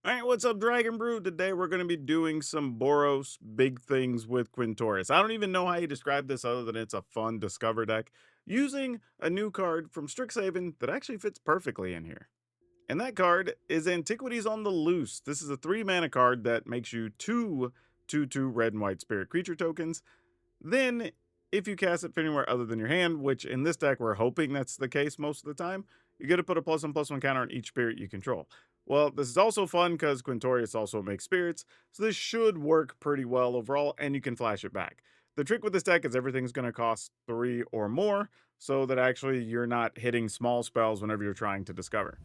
Alright, what's up, Dragon Brew? Today we're going to be doing some Boros big things with Quintorius. I don't even know how you describe this other than it's a fun Discover deck using a new card from Strixhaven that actually fits perfectly in here. And that card is Antiquities on the Loose. This is a 3-mana card that makes you 2/2/2 red and white spirit creature tokens. Then, if you cast it from anywhere other than your hand, which in this deck we're hoping that's the case most of the time, you get to put a +1/+1 counter on each spirit you control. Well, this is also fun because Quintorius also makes spirits, so this should work pretty well overall, and you can flash it back. The trick with this deck is everything's going to cost 3 or more, so that actually you're not hitting small spells whenever you're trying to discover.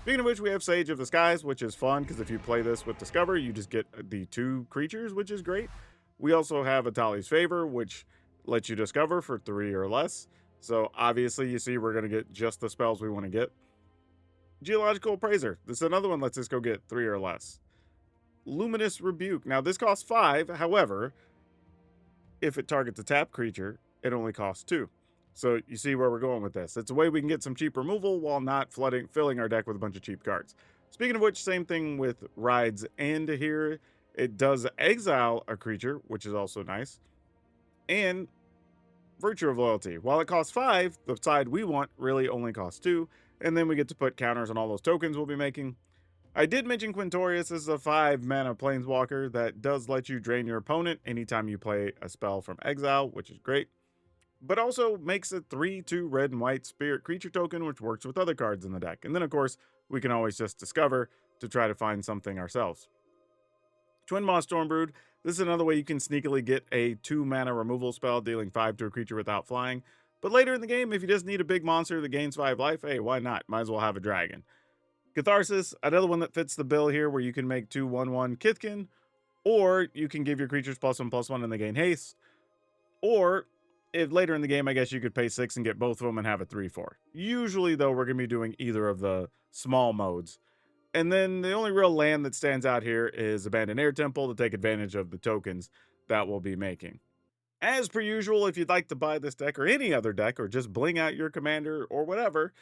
Speaking of which, we have Sage of the Skies, which is fun because if you play this with Discover, you just get the 2 creatures, which is great. We also have Atali's Favor, which lets you discover for 3 or less. So obviously, you see we're going to get just the spells we want to get. Geological Appraiser. This is another one lets us go get 3 or less. Luminous Rebuke. Now, this costs 5. However, if it targets a tap creature, it only costs 2. So you see where we're going with this. It's a way we can get some cheap removal while not filling our deck with a bunch of cheap cards. Speaking of which, same thing with Ride's End here. It does exile a creature, which is also nice. And Virtue of Loyalty. While it costs 5, the side we want really only costs 2. And then we get to put counters on all those tokens we'll be making. I did mention Quintorius is a 5-mana planeswalker that does let you drain your opponent anytime you play a spell from exile, which is great. But also makes a 3/2 red and white spirit creature token, which works with other cards in the deck. And then, of course, we can always just discover to try to find something ourselves. Twin Maw Stormbrood. This is another way you can sneakily get a 2-mana removal spell, dealing 5 to a creature without flying. But later in the game, if you just need a big monster that gains 5 life, hey, why not? Might as well have a dragon. Catharsis, another one that fits the bill here, where you can make 2/1/1 Kithkin, or you can give your creatures +1/+1 and they gain haste. Or, if later in the game, I guess you could pay 6 and get both of them and have a 3/4. Usually, though, we're going to be doing either of the small modes. And then the only real land that stands out here is Abandoned Air Temple to take advantage of the tokens that we'll be making. As per usual, if you'd like to buy this deck or any other deck or just bling out your commander or whatever,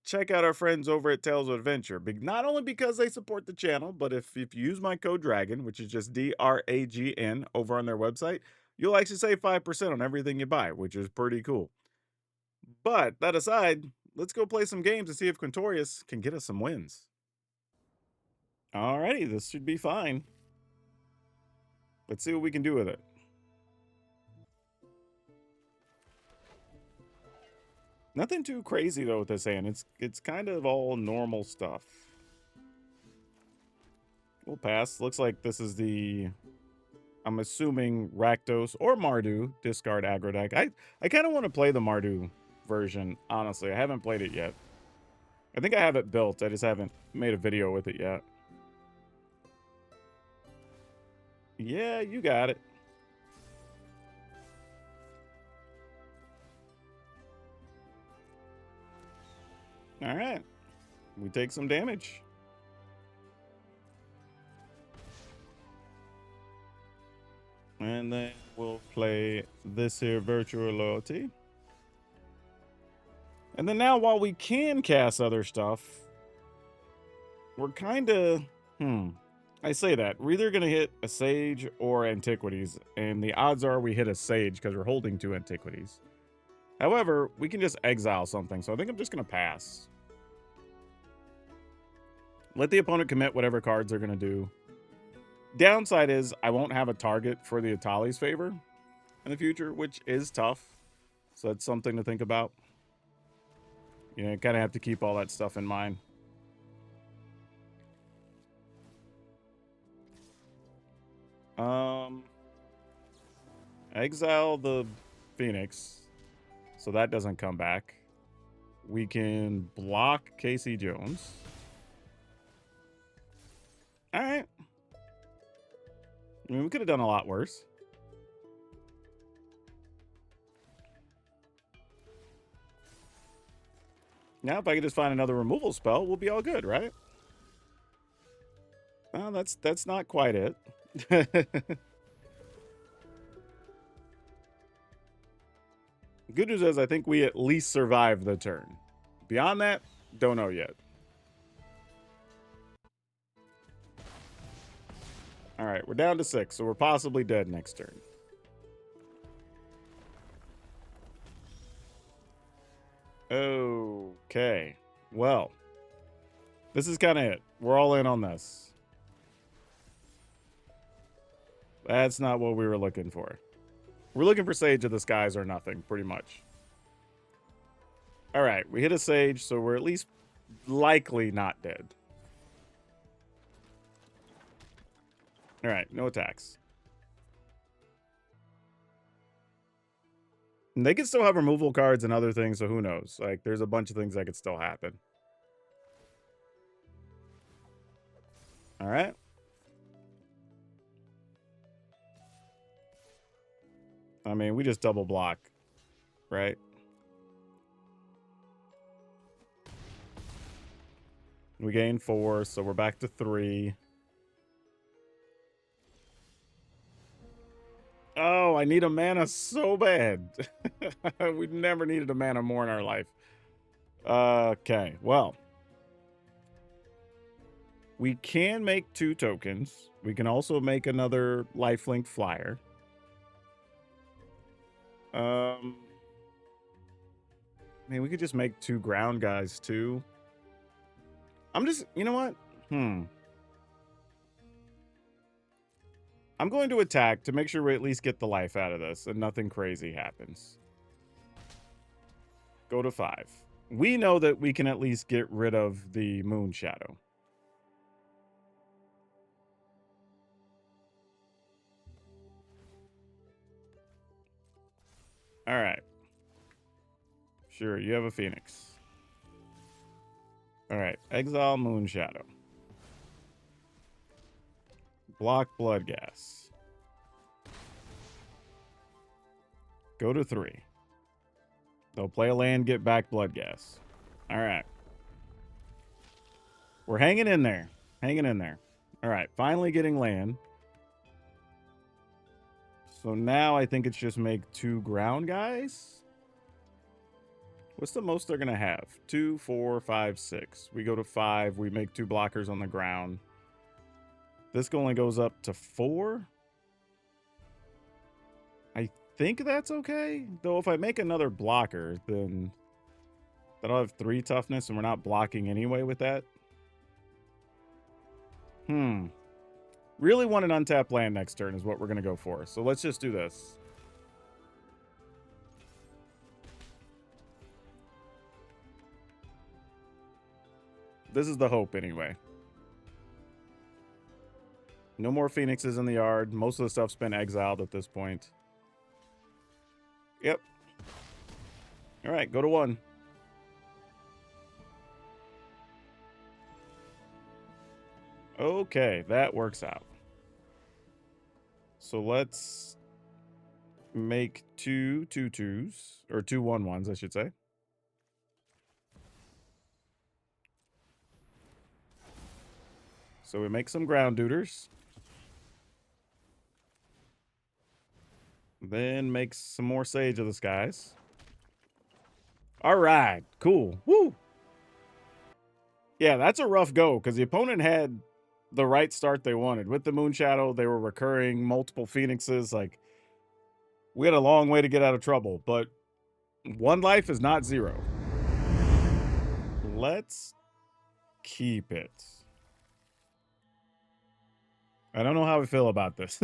check out our friends over at Tales of Adventure. Not only because they support the channel, but if you use my code DRAGON, which is just DRAGN over on their website, you'll actually save 5% on everything you buy, which is pretty cool. But that aside, let's go play some games and see if Quintorius can get us some wins. Alrighty, this should be fine. Let's see what we can do with it. Nothing too crazy though with this hand. It's kind of all normal stuff. We'll pass. Looks like this is the, I'm assuming, Rakdos or Mardu discard aggro deck. I kind of want to play the Mardu version, honestly. I haven't played it yet. I think I have it built. I just haven't made a video with it yet. Yeah, you got it. All right. We take some damage. And then we'll play this here Virtual Loyalty. And then now, while we can cast other stuff, we're kind of, I say that. We're either going to hit a Sage or Antiquities. And the odds are we hit a Sage because we're holding 2 Antiquities. However, we can just exile something. So I think I'm just going to pass. Let the opponent commit whatever cards they're going to do. Downside is I won't have a target for the Atali's Favor in the future, which is tough. So that's something to think about. You know, you kind of have to keep all that stuff in mind. Exile the Phoenix, so that doesn't come back. We can block Casey Jones. All right. I mean, we could have done a lot worse. Now, if I could just find another removal spell, we'll be all good, right? Well, that's not quite it. Good news is I think we at least survived the turn. Beyond that, don't know yet. All right, we're down to 6, so we're possibly dead next turn. Okay. Well, this is kind of it. We're all in on this. That's not what we were looking for. We're looking for Sage of the Skies or nothing, pretty much. All right, we hit a Sage, so we're at least likely not dead. All right, no attacks. And they can still have removal cards and other things, so who knows? Like, there's a bunch of things that could still happen. All right. I mean, we just double block, right? We gain 4, so we're back to 3. Oh, I need a mana so bad. We've never needed a mana more in our life. Okay, well. We can make 2 tokens. We can also make another lifelink flyer. I mean, we could just make 2 ground guys, too. I'm just, you know what? I'm going to attack to make sure we at least get the life out of this and nothing crazy happens. Go to 5. We know that we can at least get rid of the Moon Shadow. All right. Sure, you have a Phoenix. All right, exile Moon Shadow. Block Bloodghast. Go to 3. They'll play a land, get back Bloodghast. All right. We're hanging in there. Hanging in there. All right, finally getting land. So now I think it's just make 2 ground guys. What's the most they're going to have? 2, 4, 5, 6. We go to 5. We make 2 blockers on the ground. This only goes up to 4. I think that's okay. Though if I make another blocker, then that'll have 3 toughness and we're not blocking anyway with that. Really want an untapped land next turn is what we're going to go for. So let's just do this. This is the hope anyway. No more Phoenixes in the yard. Most of the stuff's been exiled at this point. Yep. All right, go to 1. Okay, that works out. So let's make 2 2/2s, or 2 1/1s, I should say. So we make some ground duders. Then make some more Sage of the Skies. All right, cool. Woo! Yeah, that's a rough go, because the opponent had the right start they wanted. With the Moon Shadow, they were recurring multiple Phoenixes. Like, we had a long way to get out of trouble, but 1 life is not 0. Let's keep it. I don't know how I feel about this.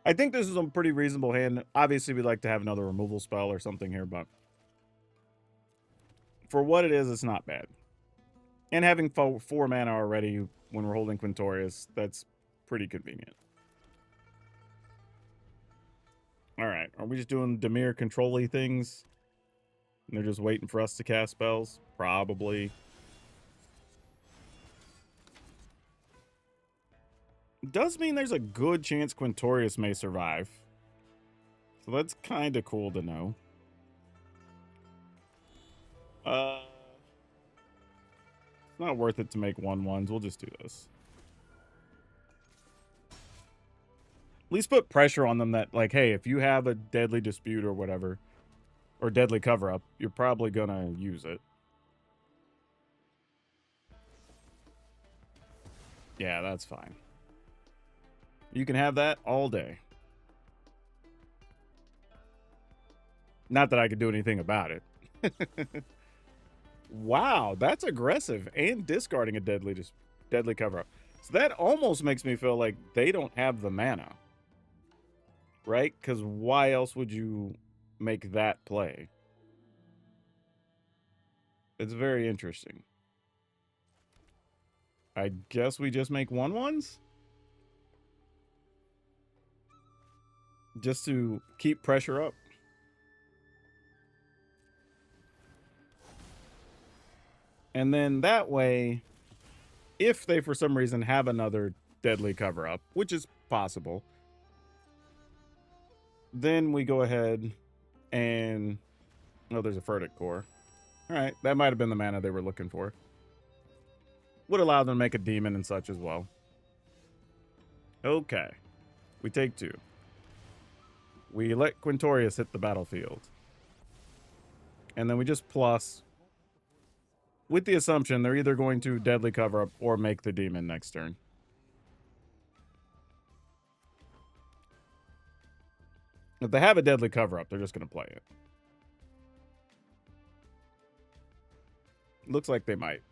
I think this is a pretty reasonable hand. Obviously, we'd like to have another removal spell or something here, but for what it is, it's not bad. And having 4 mana already when we're holding Quintorius, that's pretty convenient. All right, are we just doing Dimir Control-y things? And they're just waiting for us to cast spells? Probably. Does mean there's a good chance Quintorius may survive. So that's kind of cool to know. It's not worth it to make 1/1s. We'll just do this. At least put pressure on them that, like, hey, if you have a deadly dispute or whatever, or deadly cover-up, you're probably gonna use it. Yeah, that's fine. You can have that all day. Not that I could do anything about it. Wow, that's aggressive and discarding a deadly cover-up. So that almost makes me feel like they don't have the mana. Right? Because why else would you make that play? It's very interesting. I guess we just make 1/1s? Just to keep pressure up. And then that way, if they for some reason have another deadly cover-up, which is possible, then we go ahead and... Oh, there's a Furtic Core. Alright, that might have been the mana they were looking for. Would allow them to make a demon and such as well. Okay. We take 2. We let Quintorius hit the battlefield. And then we just plus... With the assumption they're either going to deadly cover up or make the demon next turn. If they have a deadly cover up, they're just going to play it. Looks like they might.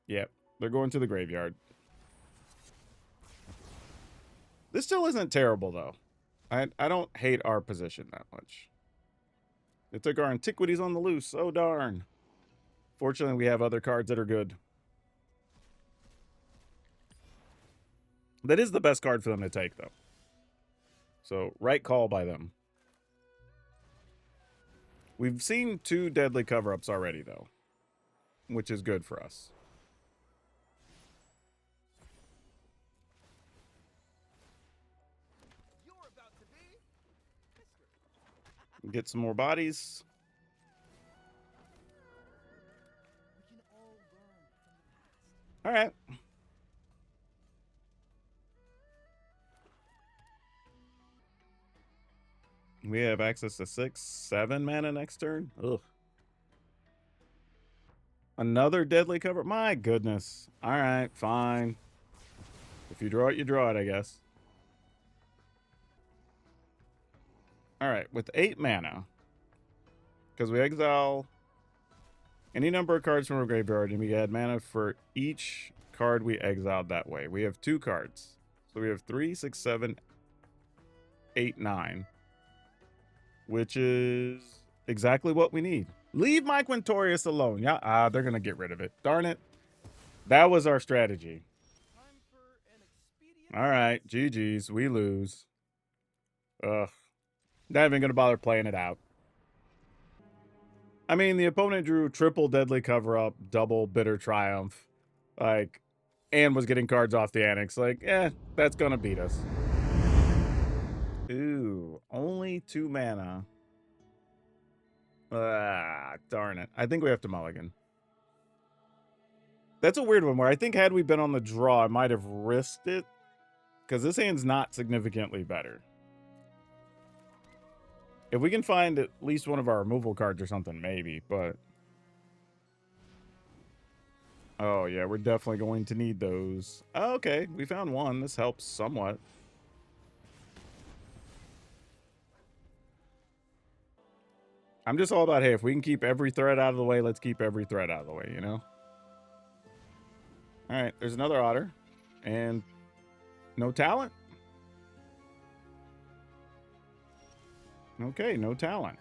Yep, they're going to the graveyard. This still isn't terrible, though. I don't hate our position that much. They took our antiquities on the loose. Oh, darn. Fortunately, we have other cards that are good. That is the best card for them to take, though. So, right call by them. We've seen 2 deadly cover-ups already, though. Which is good for us. Get some more bodies. All right. We have access to 6, 7 mana next turn. Ugh. Another deadly cover. My goodness. All right, fine. If you draw it, you draw it, I guess. All right, with 8 mana, because we exile any number of cards from our graveyard, and we add mana for each card we exiled that way. We have 2 cards. So we have 3, 6, 7, 8, 9. Which is exactly what we need. Leave my Quintorius alone. Yeah, they're going to get rid of it. Darn it. That was our strategy. All right, GG's. We lose. Ugh. Not even going to bother playing it out. I mean, the opponent drew triple deadly cover-up, double bitter triumph. Like, and was getting cards off the annex. Like, that's going to beat us. Ooh, only 2 mana. Darn it. I think we have to mulligan. That's a weird one where I think had we been on the draw, I might have risked it. Because this hand's not significantly better. If we can find at least one of our removal cards or something, maybe, but... Oh, yeah, we're definitely going to need those. Oh, okay, we found one. This helps somewhat. I'm just all about, hey, if we can keep every threat out of the way, let's keep every threat out of the way, you know? All right, there's another otter. And no talent? Okay, no talent.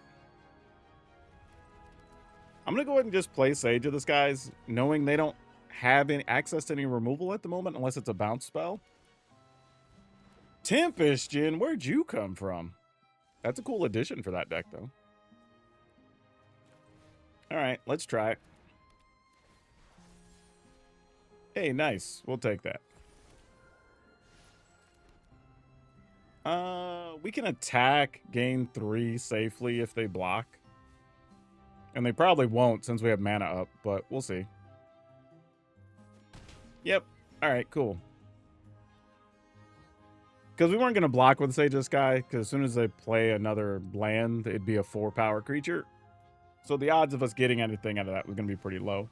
I'm going to go ahead and just play Sage of the Skies, knowing they don't have any access to any removal at the moment, unless it's a bounce spell. Tempestian, where'd you come from? That's a cool addition for that deck, though. All right, let's try it. Hey, nice. We'll take that. We can attack, gain 3 safely if they block. And they probably won't since we have mana up, but we'll see. Yep. All right, cool. Because we weren't going to block with Sage of the Sky, because as soon as they play another land, it'd be a 4-power creature. So the odds of us getting anything out of that was going to be pretty low.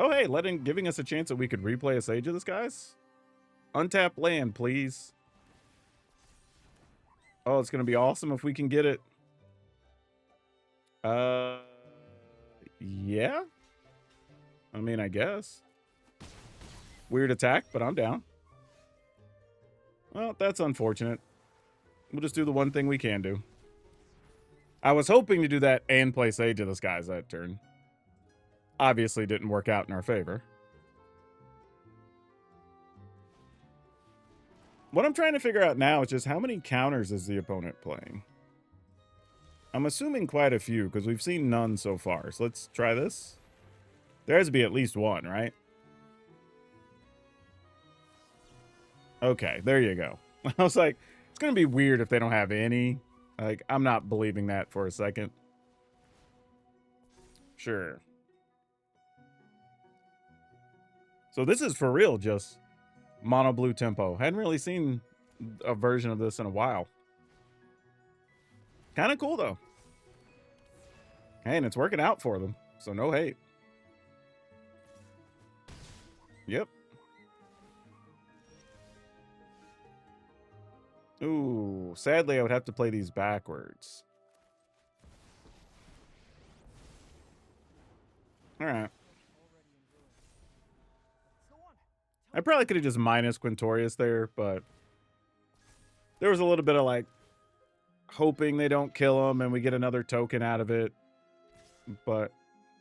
Oh, hey, giving us a chance that we could replay a Sage of the Skies? Untap land, please. Oh, it's going to be awesome if we can get it. Yeah. I mean, I guess. Weird attack, but I'm down. Well, that's unfortunate. We'll just do the one thing we can do. I was hoping to do that and play Sage of the Skies that turn. Obviously didn't work out in our favor. What I'm trying to figure out now is just how many counters is the opponent playing? I'm assuming quite a few because we've seen none so far. So let's try this. There has to be at least one, right? Okay, there you go. I was like, it's going to be weird if they don't have any. Like, I'm not believing that for a second. Sure. So this is for real, just mono blue tempo. Hadn't really seen a version of this in a while. Kind of cool, though. Hey, and it's working out for them, so no hate. Yep. Ooh, sadly, I would have to play these backwards. All right. I probably could have just minus Quintorius there, but there was a little bit of like hoping they don't kill him and we get another token out of it. But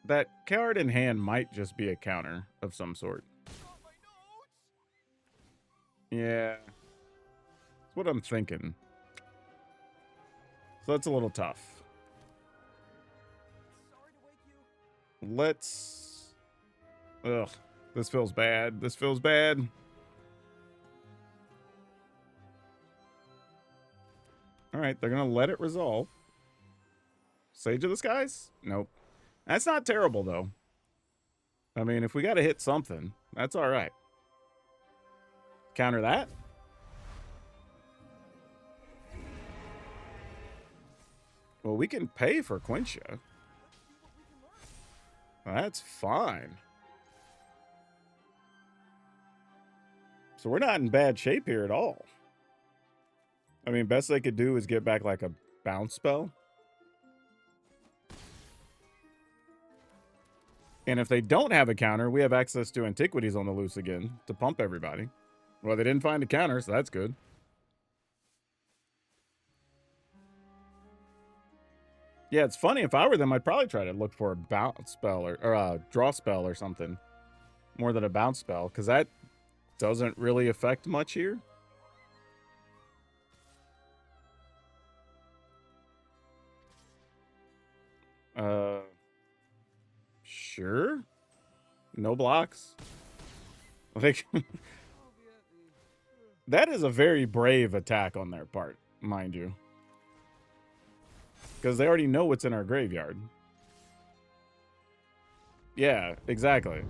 that card in hand might just be a counter of some sort. Yeah. That's what I'm thinking. So that's a little tough. Let's... Ugh. This feels bad. This feels bad. All right, they're going to let it resolve. Sage of the Skies? Nope. That's not terrible, though. I mean, if we got to hit something, that's all right. Counter that. Well, we can pay for Quintia. That's fine. So we're not in bad shape here at all. I mean, best they could do is get back like a bounce spell. And if they don't have a counter, we have access to Antiquities on the loose again to pump everybody. Well, they didn't find a counter, so that's good. Yeah, it's funny. If I were them, I'd probably try to look for a bounce spell or a draw spell or something more than a bounce spell, because that doesn't really affect much here. Sure. No blocks. Like, that is a very brave attack on their part, mind you. Because they already know what's in our graveyard. Yeah, exactly.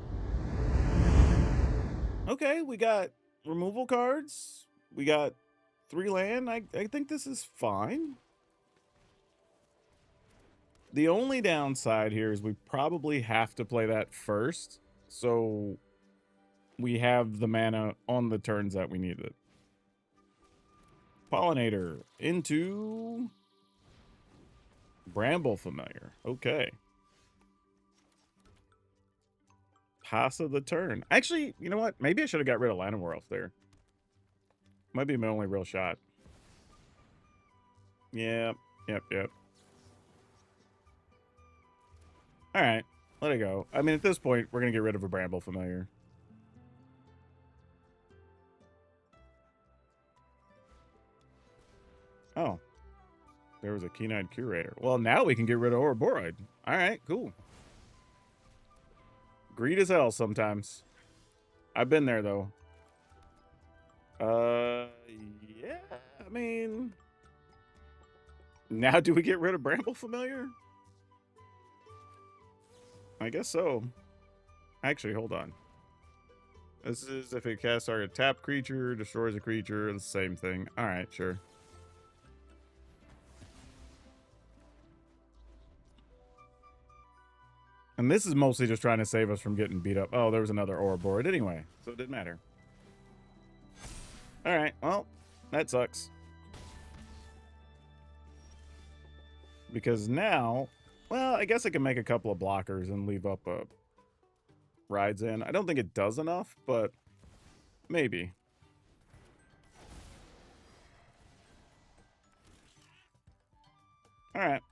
Okay, we got removal cards. We got 3 land. I think this is fine. The only downside here is we probably have to play that first, so we have the mana on the turns that we need it. Pollinator into Bramble Familiar. Okay. Pass of the turn. Actually, you know what? Maybe I should have got rid of Llanowar there. Might be my only real shot. Yep. All right, let it go. I mean, at this point, we're going to get rid of a Bramble Familiar. Oh. There was a Keen-Eyed Curator. Well, now we can get rid of Ouroboros. All right, cool. Greed as hell sometimes. I've been there, though. Yeah, I mean... Now do we get rid of Bramble Familiar? I guess so. Actually, hold on. This is if it casts target tapped creature, destroys a creature, the same thing. Alright, sure. And this is mostly just trying to save us from getting beat up. Oh, there was another ore board anyway, so it didn't matter. All right, well, that sucks. Because now, well, I guess I can make a couple of blockers and leave up a rides in. I don't think it does enough, but maybe. All right.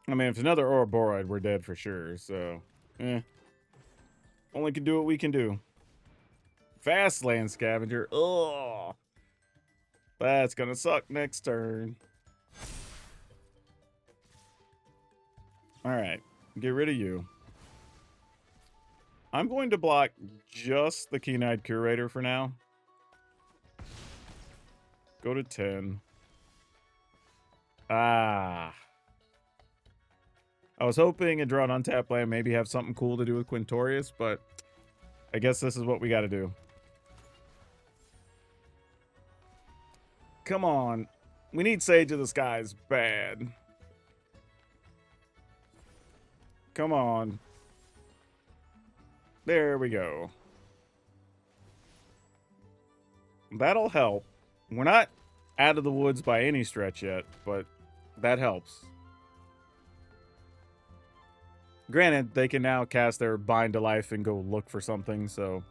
I mean, if it's another Ouroboride, we're dead for sure, so... Only can do what we can do. Fast land scavenger. Ugh. That's gonna suck next turn. Alright. Get rid of you. I'm going to block just the Keen-Eyed Curator for now. Go to 10. Ah. I was hoping a draw on untap land maybe have something cool to do with Quintorius, but I guess this is what we got to do. Come on. We need Sage of the Skies bad. Come on. There we go. That'll help. We're not out of the woods by any stretch yet, but that helps. Granted, they can now cast their Bind to Life and go look for something, so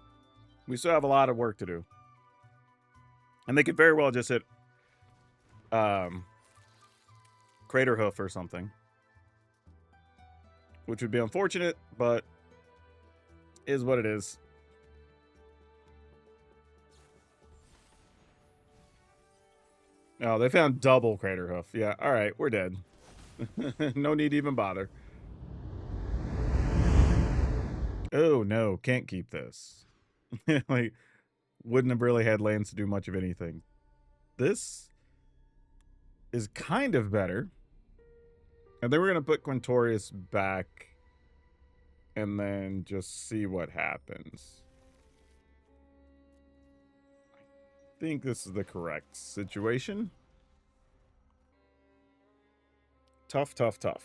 we still have a lot of work to do. And they could very well just hit Crater Hoof or something, which would be unfortunate, but is what it is. Oh, they found double Crater Hoof. Yeah, all right, we're dead. No need to even bother. Oh, no, can't keep this. Like, wouldn't have really had lands to do much of anything. This is kind of better. And then we're going to put Quintorius back and then just see what happens. I think this is the correct situation. Tough, tough, tough.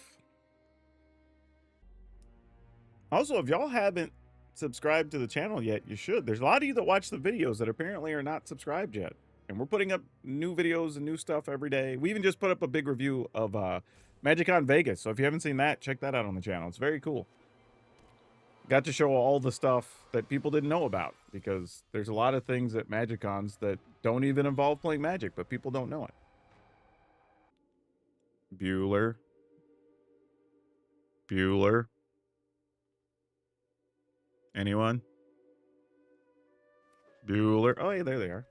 Also, if y'all haven't subscribed to the channel yet, you should. There's a lot of you that watch the videos that apparently are not subscribed yet. And we're putting up new videos and new stuff every day. We even just put up a big review of MagicCon Vegas. So if you haven't seen that, check that out on the channel. It's very cool. Got to show all the stuff that people didn't know about, because there's a lot of things at MagicCons that don't even involve playing Magic, but people don't know it. Bueller. Bueller. Anyone? Bueller. Oh, yeah, there they are.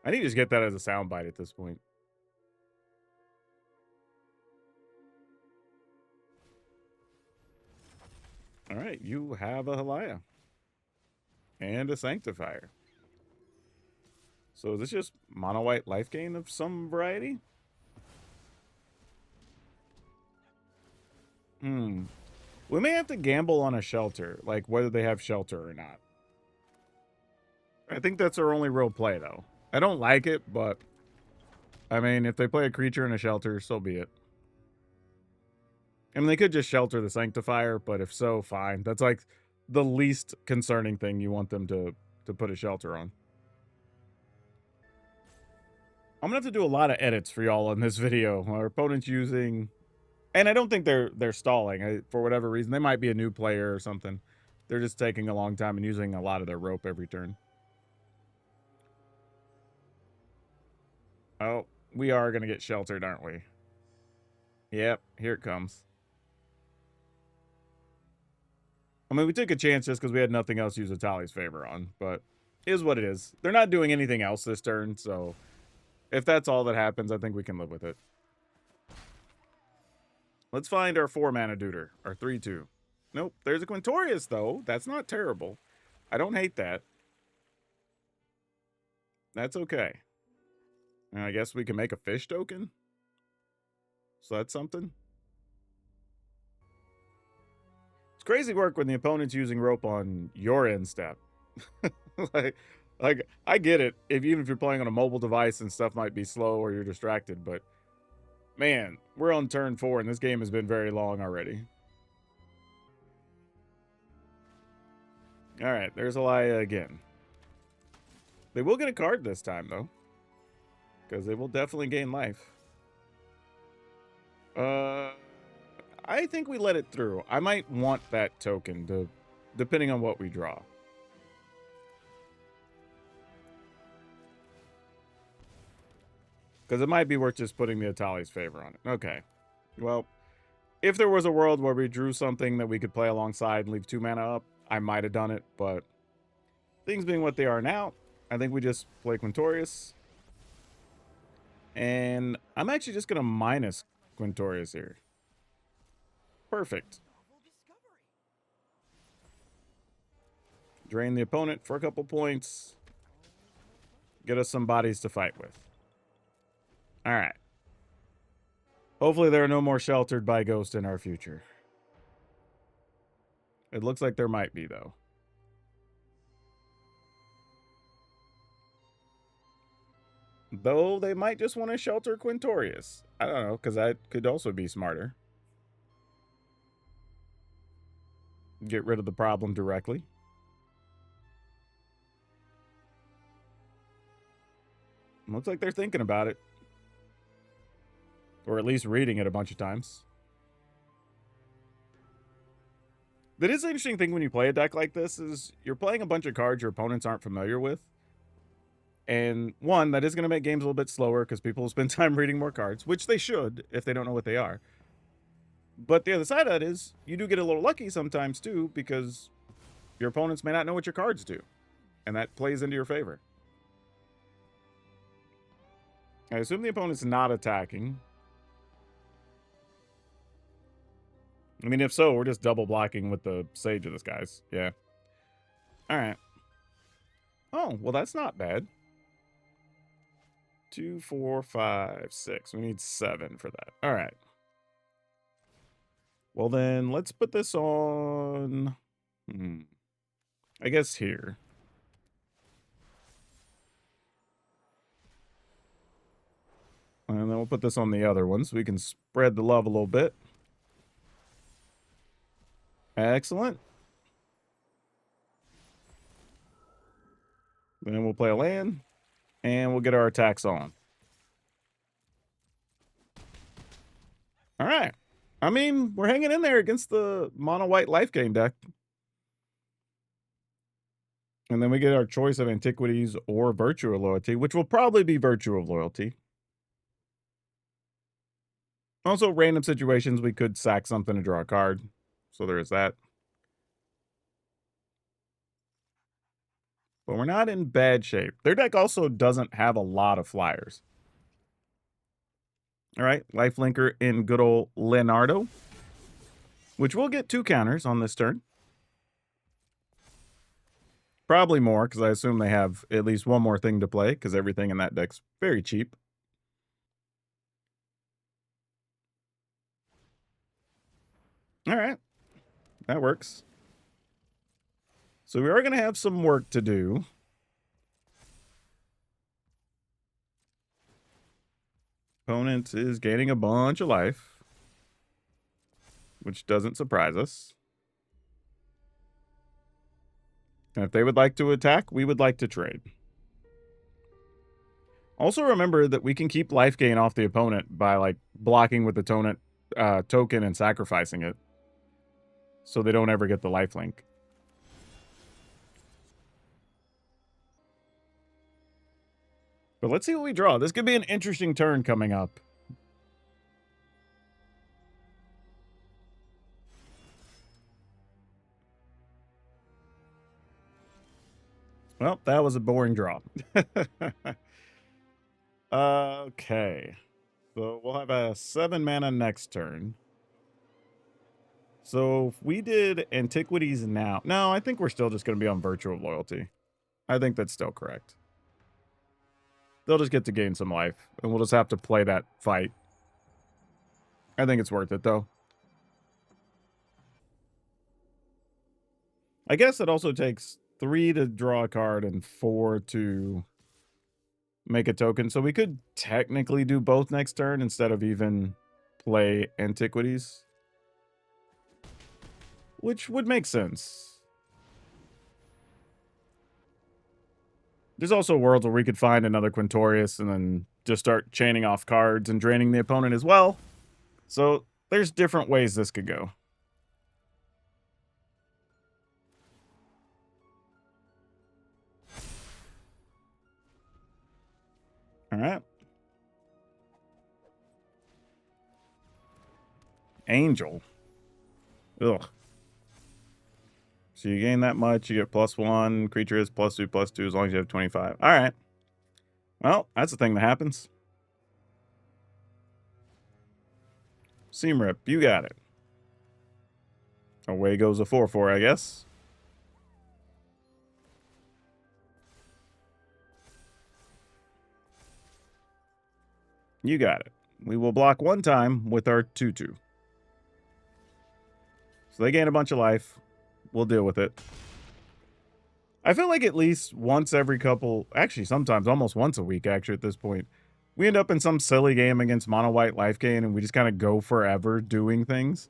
I need to just get that as a soundbite at this point. All right, you have a Halaya. And a Sanctifier. So is this just mono-white life gain of some variety? We may have to gamble on a shelter, like whether they have shelter or not. I think that's our only real play, though. I don't like it, but I mean, if they play a creature in a shelter, so be it. I mean, they could just shelter the Sanctifier, but if so, fine. That's like the least concerning thing you want them to put a shelter on. I'm gonna have to do a lot of edits for y'all in this video. Our opponent's using, and I don't think they're stalling for whatever reason. They might be a new player or something. They're just taking a long time and using a lot of their rope every turn. Oh, we are gonna get sheltered, aren't we? Yep, here it comes. I mean, we took a chance just because we had nothing else to use Atali's favor on, but it is what it is. They're not doing anything else this turn, so if that's all that happens, I think we can live with it. Let's find our 4-mana Duder, our 3/2. Nope, there's a Quintorius, though. That's not terrible. I don't hate that. That's okay. And I guess we can make a fish token. So that's something. It's crazy work when the opponent's using rope on your end step. Like, Like, I get it. Even if you're playing on a mobile device and stuff might be slow or you're distracted, but man, we're on turn 4 and this game has been very long already. All right, there's Elia again. They will get a card this time, though, because they will definitely gain life. I think we let it through. I might want that token, depending on what we draw. Because it might be worth just putting the Atali's favor on it. Okay. Well, if there was a world where we drew something that we could play alongside and leave 2 mana up, I might have done it, but things being what they are now, I think we just play Quintorius. And I'm actually just going to minus Quintorius here. Perfect. Drain the opponent for a couple points. Get us some bodies to fight with. All right. Hopefully there are no more sheltered by Ghost in our future. It looks like there might be, though. Though they might just want to shelter Quintorius. I don't know, because that could also be smarter. Get rid of the problem directly. Looks like they're thinking about it. Or at least reading it a bunch of times. That is an interesting thing when you play a deck like this is you're playing a bunch of cards your opponents aren't familiar with. And one, that is going to make games a little bit slower because people will spend time reading more cards, which they should if they don't know what they are. But the other side of that is you do get a little lucky sometimes too because your opponents may not know what your cards do. And that plays into your favor. I assume the opponent's not attacking. I mean, if so, we're just double blocking with the Sage of this guy's. Yeah. All right. Oh, well, that's not bad. 2, 4, 5, 6. We need 7 for that. All right. Well, then let's put this on. I guess here. And then we'll put this on the other one so we can spread the love a little bit. Excellent. Then we'll play a land. And we'll get our attacks on. All right. I mean, we're hanging in there against the mono-white life gain deck. And then we get our choice of Antiquities or Virtue of Loyalty, which will probably be Virtue of Loyalty. Also, random situations, we could sack something to draw a card. So there is that. But we're not in bad shape. Their deck also doesn't have a lot of flyers. All right, Lifelinker in good old Leonardo, which will get 2 counters on this turn. Probably more, because I assume they have at least one more thing to play, because everything in that deck's very cheap. All right, that works. So we are going to have some work to do. Opponent is gaining a bunch of life, which doesn't surprise us. And if they would like to attack, we would like to trade. Also remember that we can keep life gain off the opponent by like blocking with the token and sacrificing it. So they don't ever get the lifelink. But let's see what we draw. This could be an interesting turn coming up. Well, that was a boring draw. Okay. So we'll have a 7 mana next turn. So if we did Antiquities now. No, I think we're still just going to be on Virtue of Loyalty. I think that's still correct. They'll just get to gain some life. And we'll just have to play that fight. I think it's worth it, though. I guess it also takes 3 to draw a card and 4 to make a token. So we could technically do both next turn instead of even play Antiquities, which would make sense. There's also worlds where we could find another Quintorius and then just start chaining off cards and draining the opponent as well. So there's different ways this could go. All right. Angel. Ugh. So you gain that much, you get +1, creature is +2/+2 as long as you have 25. All right. Well, that's the thing that happens. Seam Rip, you got it. Away goes a 4/4, I guess. You got it. We will block 1 time with our 2/2. So they gain a bunch of life. We'll deal with it. I feel like at least once every couple, actually sometimes almost once a week actually at this point, we end up in some silly game against mono white life gain and we just kind of go forever doing things.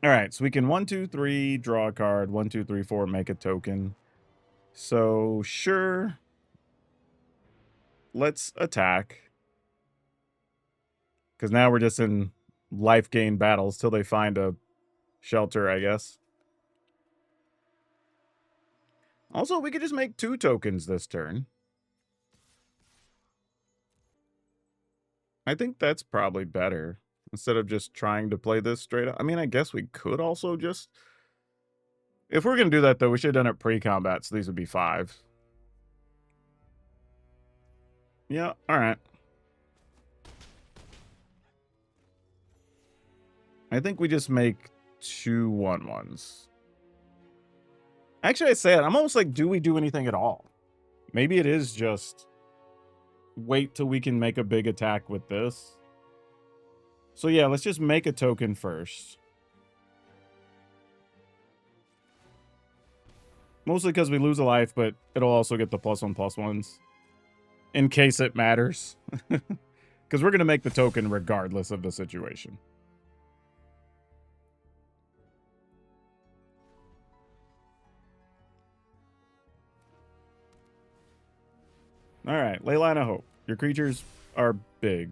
All right, so we can 1, 2, 3 draw a card, 1, 2, 3, 4 make a token. So sure, let's attack, because now we're just in life gain battles till they find a shelter, I guess. Also, we could just make 2 tokens this turn. I think that's probably better instead of just trying to play this straight up. I mean, I guess we could also just... If we're going to do that, though, we should have done it pre-combat, so these would be 5. Yeah, all right. I think we just make 2 1/1s. Actually, I say it. I'm almost like, do we do anything at all? Maybe it is just wait till we can make a big attack with this. So yeah, let's just make a token first. Mostly because we lose a life, but it'll also get the +1/+1s. In case it matters. Because we're going to make the token regardless of the situation. All right, Leyline of Hope. Your creatures are big.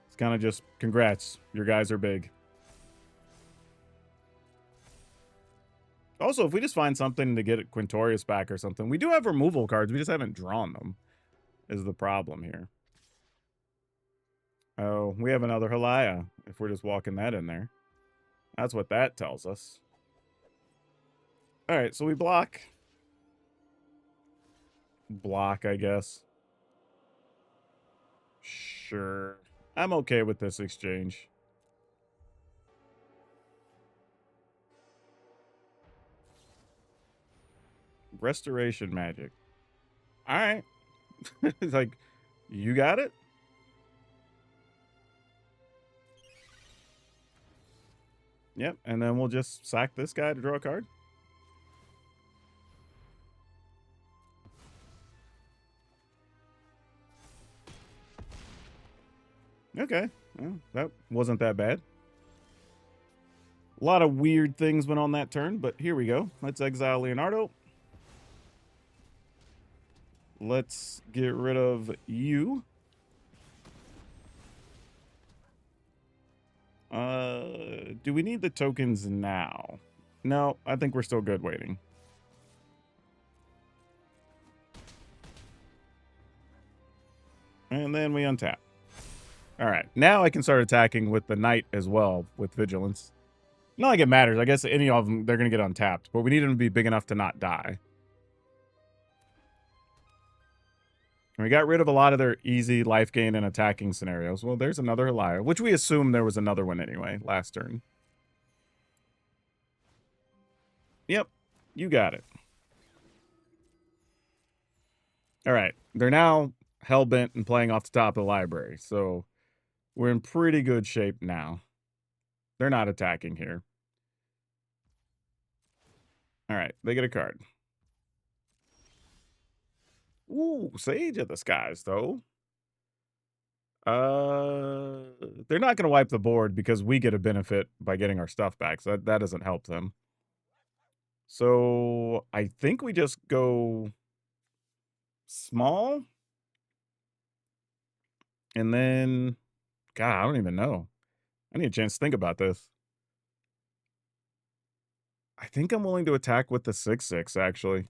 It's kind of just, congrats, your guys are big. Also, if we just find something to get Quintorius back or something, we do have removal cards, we just haven't drawn them, is the problem here. Oh, we have another Halaya, if we're just walking that in there. That's what that tells us. All right, so we block. Block, I guess. Sure. I'm okay with this exchange. Restoration magic. All right. It's like, you got it? Yep, and then we'll just sack this guy to draw a card. Okay, well, that wasn't that bad. A lot of weird things went on that turn, but here we go. Let's exile Leonardo. Let's get rid of you. Do we need the tokens now? No, I think we're still good waiting. And then we untap. All right, now I can start attacking with the knight as well with vigilance. Not like it matters. I guess any of them, they're going to get untapped, but we need them to be big enough to not die. And we got rid of a lot of their easy life gain and attacking scenarios. Well, there's another Halaya, which we assume there was another one anyway last turn. Yep, you got it. All right, they're now hell-bent and playing off the top of the library, so we're in pretty good shape now. They're not attacking here. All right, they get a card. Ooh, Sage of the Skies, though. They're not going to wipe the board because we get a benefit by getting our stuff back. So that doesn't help them. So I think we just go small. And then, God, I don't even know. I need a chance to think about this. I think I'm willing to attack with the 6/6, actually.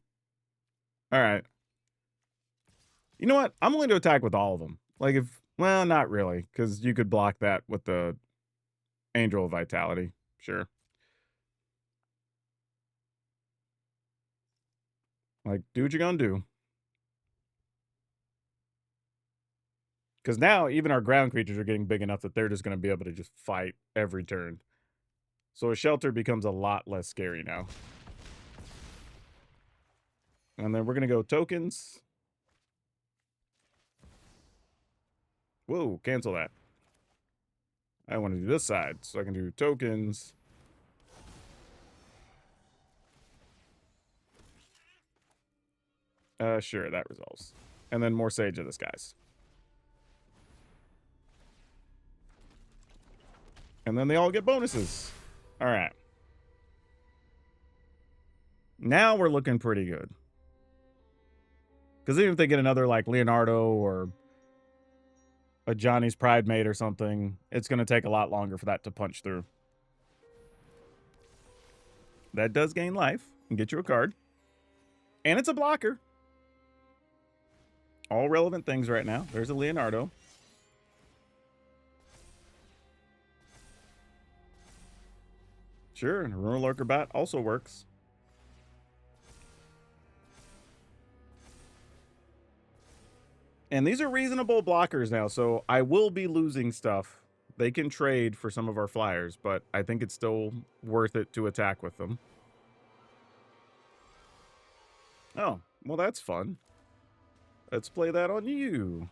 All right. You know what? I'm willing to attack with all of them. Like well, not really, because you could block that with the Angel of Vitality. Sure. Like, do what you're gonna do. Because now even our ground creatures are getting big enough that they're just gonna be able to just fight every turn. So a shelter becomes a lot less scary now. And then we're gonna go tokens. Whoa, cancel that. I want to do this side, so I can do tokens. Sure, that resolves. And then more Sage of the Skies. And then they all get bonuses. All right. Now we're looking pretty good. Because even if they get another like Leonardo or a Johnny's Pride Mate or something, it's going to take a lot longer for that to punch through. That does gain life and get you a card. And it's a blocker. All relevant things right now. There's a Leonardo. Sure, and a Rural Lurker Bat also works. And these are reasonable blockers now, so I will be losing stuff. They can trade for some of our flyers, but I think it's still worth it to attack with them. Oh, well, that's fun. Let's play that on you.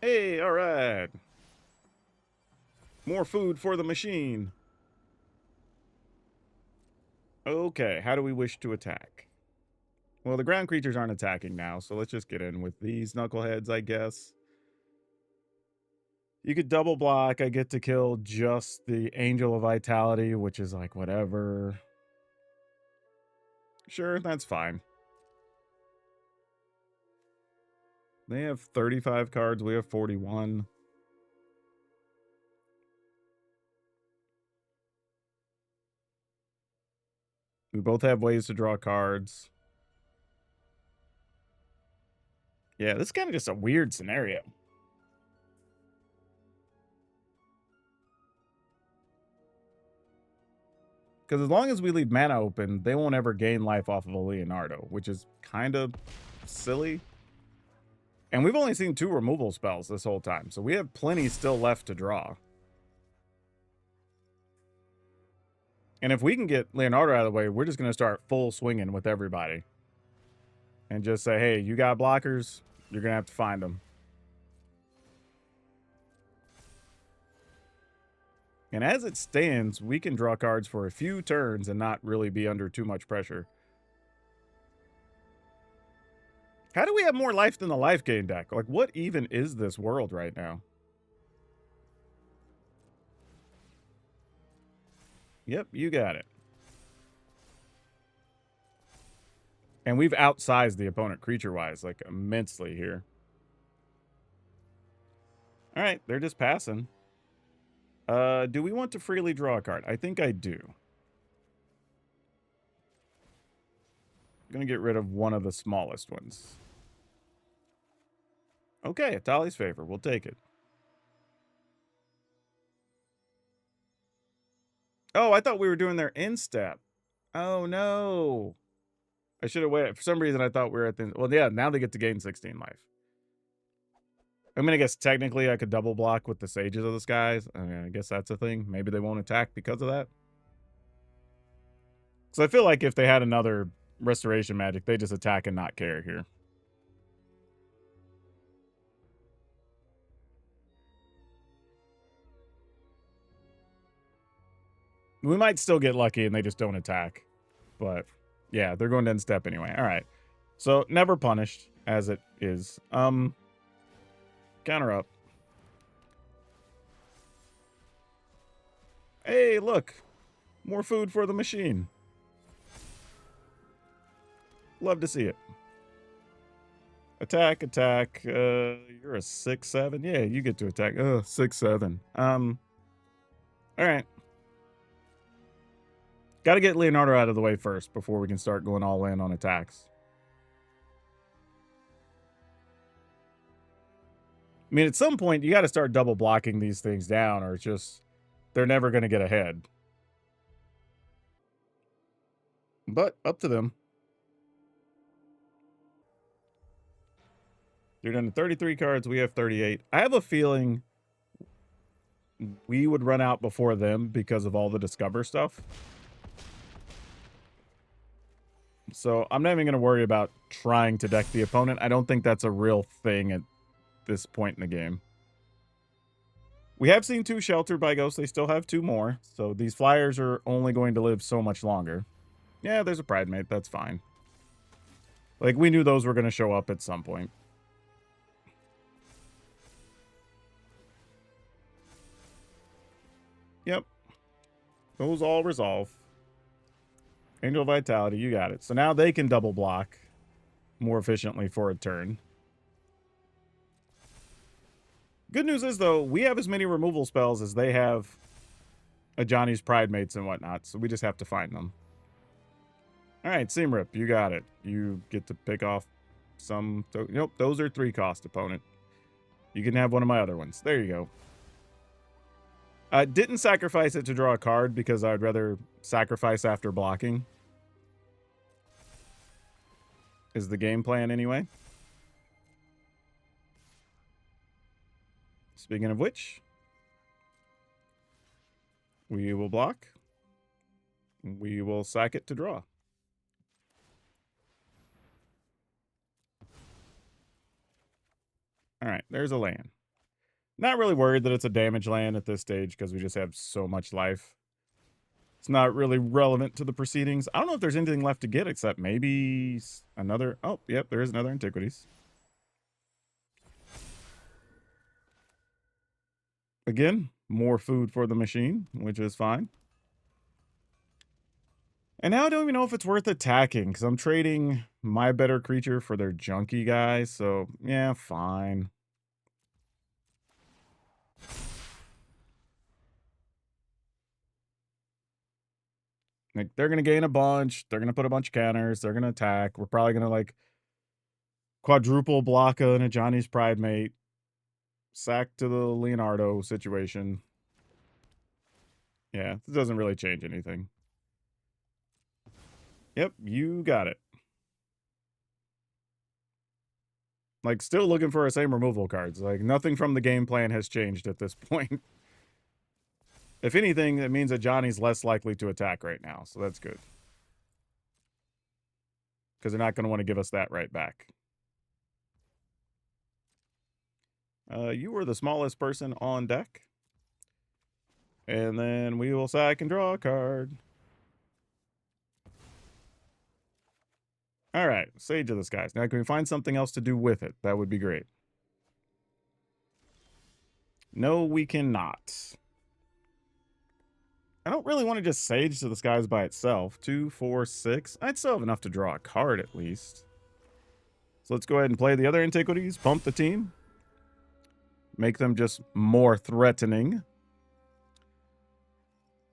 Hey, all right. More food for the machine. Okay, how do we wish to attack? Well, the ground creatures aren't attacking now, so let's just get in with these knuckleheads, I guess. You could double block. I get to kill just the Angel of Vitality, which is like whatever. Sure, that's fine. They have 35 cards. We have 41. We both have ways to draw cards. Yeah, this is kind of just a weird scenario. Because as long as we leave mana open, they won't ever gain life off of a Leonardo, which is kind of silly. And we've only seen 2 removal spells this whole time, so we have plenty still left to draw. And if we can get Leonardo out of the way, we're just going to start full swinging with everybody. And just say, hey, you got blockers, you're going to have to find them. And as it stands, we can draw cards for a few turns and not really be under too much pressure. How do we have more life than the life gain deck? Like, what even is this world right now? Yep, you got it. And we've outsized the opponent creature-wise, like, immensely here. All right, they're just passing. Do we want to freely draw a card? I think I do. I'm going to get rid of one of the smallest ones. Okay, Atali's Favor. We'll take it. Oh, I thought we were doing their end step. Oh, no. I should have waited. For some reason, I thought we were at the... Well, yeah, now they get to gain 16 life. I mean, I guess technically I could double block with the Sages of the Skies. I mean, I guess that's a thing. Maybe they won't attack because of that. Because I feel like if they had another Restoration Magic, they just attack and not care here. We might still get lucky and they just don't attack. But, yeah, they're going to end step anyway. All right. So, never punished, as it is. Counter up. Hey, look. More food for the machine. Love to see it. Attack, attack. You're a 6/7. Yeah, you get to attack. 6/7. All right. Got to get Leonardo out of the way first before we can start going all in on attacks. I mean, at some point, you got to start double blocking these things down, or it's just they're never going to get ahead. But up to them. They're down to 33 cards. We have 38. I have a feeling we would run out before them because of all the Discover stuff. So I'm not even going to worry about trying to deck the opponent. I don't think that's a real thing at this point in the game. We have seen 2 sheltered by ghosts. They still have 2 more. So these flyers are only going to live so much longer. Yeah, there's a Pridemate. That's fine. Like, we knew those were going to show up at some point. Yep. Those all resolve. Angel Vitality, you got it. So now they can double block more efficiently for a turn. Good news is, though, we have as many removal spells as they have Ajani's Pridemates and whatnot, so we just have to find them. All right, Seam Rip, you got it. You get to pick off some... Nope, those are 3-cost, opponent. You can have one of my other ones. There you go. Didn't sacrifice it to draw a card because I'd rather sacrifice after blocking. Is the game plan anyway. Speaking of which, we will block. We will sack it to draw. All right, there's a land. Not really worried that it's a damage land at this stage because we just have so much life. It's not really relevant to the proceedings. I don't know if there's anything left to get except maybe another... Oh, yep, there is another Antiquities. Again, more food for the machine, which is fine. And now I don't even know if it's worth attacking because I'm trading my better creature for their junky guy. So, yeah, fine. Like, they're going to gain a bunch. They're going to put a bunch of counters. They're going to attack. We're probably going to, like, quadruple block an Ajani's Pridemate. Sack to the Leonardo situation. Yeah, this doesn't really change anything. Yep, you got it. Like, still looking for our same removal cards. Like, nothing from the game plan has changed at this point. If anything, that means that Johnny's less likely to attack right now, so that's good. Because they're not going to want to give us that right back. You were the smallest person on deck. And then we will sack and draw a card. All right, Sage of the Skies. Now, can we find something else to do with it? That would be great. No, we cannot. I don't really want to just Sage to the Skies by itself. 2, 4, 6. I'd still have enough to draw a card at least. So let's go ahead and play the other Antiquities. Pump the team. Make them just more threatening.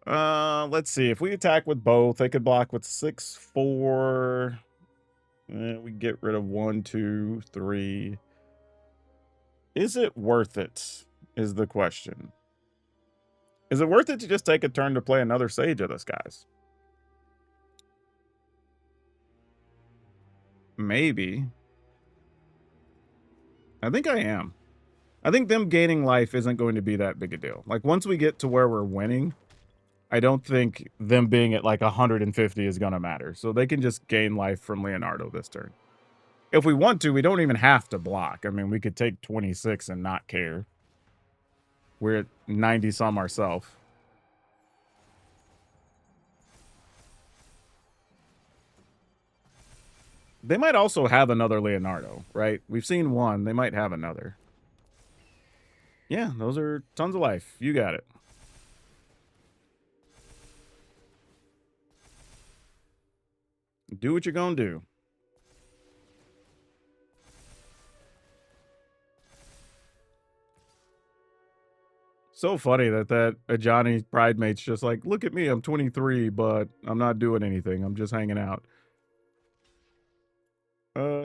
Let's see. If we attack with both, they could block with 6, 4. We get rid of 1, 2, 3. Is it worth it? Is the question. Is it worth it to just take a turn to play another Sage of the Skies? Maybe. I think I am. I think them gaining life isn't going to be that big a deal. Like, once we get to where we're winning, I don't think them being at like 150 is going to matter. So they can just gain life from Leonardo this turn. If we want to, we don't even have to block. I mean, we could take 26 and not care. We're at 90 some ourselves. They might also have another Leonardo, right? We've seen one. They might have another. Yeah, those are tons of life. You got it. Do what you're gonna do. So funny that Ajani Pridemate's just like, look at me, I'm 23, but I'm not doing anything. I'm just hanging out.